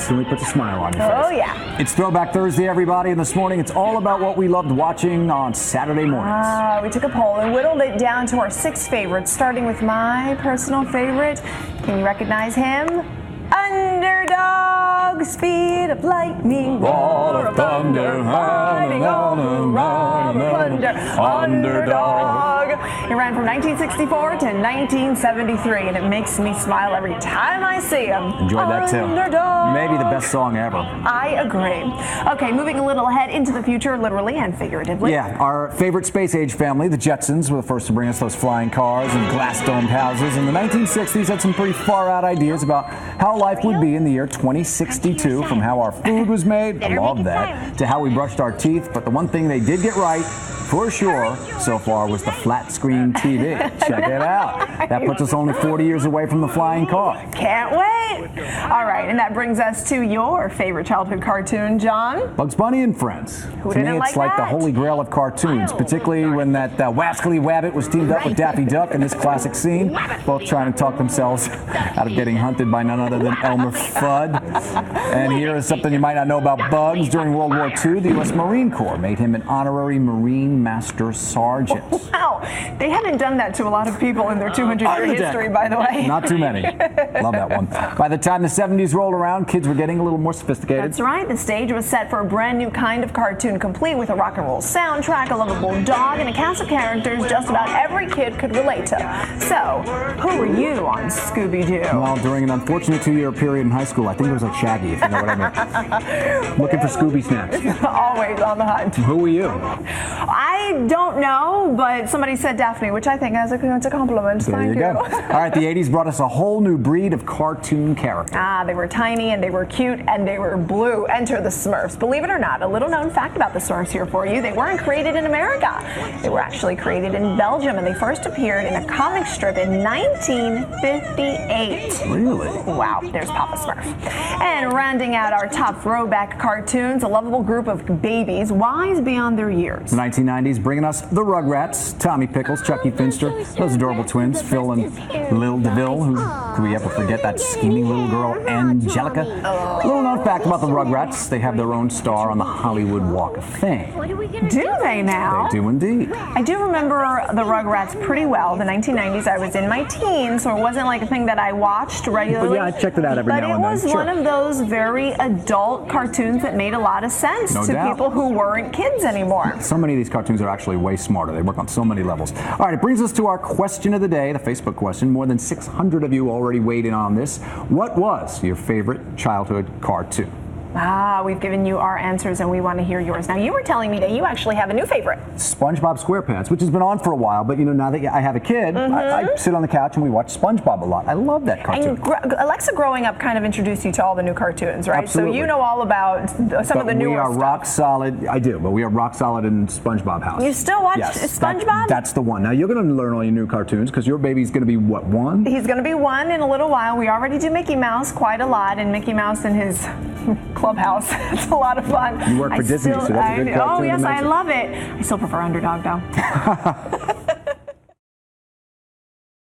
instantly puts a smile on your face. Oh, yeah. It's Throwback Thursday, everybody, and this morning it's all about what we loved watching on Saturday mornings. We took a poll and whittled it down to our 6 favorites, starting with my personal favorite. Can you recognize him? Underdog, speed of lightning, roar of thunder, riding on a ride of thunder. Underdog. He ran from 1964 to 1973, and it makes me smile every time I see him. Enjoyed that too. Underdog. Maybe the best song ever. I agree. Okay, moving a little ahead into the future, literally and figuratively. Yeah, our favorite space age family, the Jetsons, were the first to bring us those flying cars and glass-domed houses. In the 1960s, had some pretty far-out ideas about how life would be in the year 2062, from how our food was made, I love that, to how we brushed our teeth. But the one thing they did get right, for sure, so far, was the flat-screen TV. Check it out. That puts us only 40 years away from the flying car. Can't wait. All right, and that brings us to your favorite childhood cartoon, John. Bugs Bunny and Friends. Who to me, didn't it's like like the that? holy grail of cartoons, particularly when that Wascally Wabbit was teamed up with Daffy Duck in this classic scene, both trying to talk themselves out of getting hunted by none other than Elmer Fudd. And here is something you might not know about Bugs. During World War II, the U.S. Marine Corps made him an honorary Marine Master Sergeant. Wow, they haven't done that to a lot of people in their 200-year history, by the way. Not too many. Love that one. By the time the 70s rolled around, kids were getting a little more sophisticated. That's right. The stage was set for a brand new kind of cartoon, complete with a rock and roll soundtrack, a lovable dog, and a cast of characters just about every kid could relate to. So, who were you on Scooby-Doo? Well, during an unfortunate 2-year period in high school, I think it was like Shaggy, if you know what I mean. Looking for Scooby snacks. Always on the hunt. Who were you? I don't know, but somebody said Daphne, which I think it's a compliment. There Thank you go. All right, the 80s brought us a whole new breed of cartoon characters. They were tiny and they were cute and they were blue. Enter the Smurfs. Believe it or not, a little known fact about the Smurfs here for you. They weren't created in America. They were actually created in Belgium, and they first appeared in a comic strip in 1958. Really? Wow, there's Papa Smurf. And rounding out our top throwback cartoons, a lovable group of babies wise beyond their years. The 1990s bringing us the Rugrats, Tommy Pickles, Chucky Finster, those adorable twins, Phil and Lil DeVille. Who could we ever forget that scheming little girl, Angelica? Little known fact about the Rugrats, they have their own star on the Hollywood Walk of Fame. Do they now? They do indeed. I do remember the Rugrats pretty well. The 1990s, I was in my teens, so it wasn't like a thing that I watched regularly. But yeah, I checked it out every now and then. But it was one of those very adult cartoons that made a lot of sense to people who weren't kids anymore. So many of these cartoons are actually way smarter. They work on so many levels. All right, it brings us to our question of the day, the Facebook question. More than 600 of you already weighed in on this. What was your favorite childhood cartoon? We've given you our answers and we want to hear yours. Now, you were telling me that you actually have a new favorite. SpongeBob SquarePants, which has been on for a while, but you know, now that I have a kid, I sit on the couch and we watch SpongeBob a lot. I love that cartoon. And Alexa growing up kind of introduced you to all the new cartoons, right? Absolutely. So you know all about some of the newer We are stuff. rock solid. I do, but we are rock solid in SpongeBob house. You still watch Yes, SpongeBob? That's the one. Now you're going to learn all your new cartoons because your baby's going to be what, 1? He's going to be 1 in a little while. We already do Mickey Mouse quite a lot, and Mickey Mouse in his clubhouse. It's a lot of fun. You work for Disney, so that's a good cartoon. Oh, yes, to I mention. love it. I still prefer Underdog, though.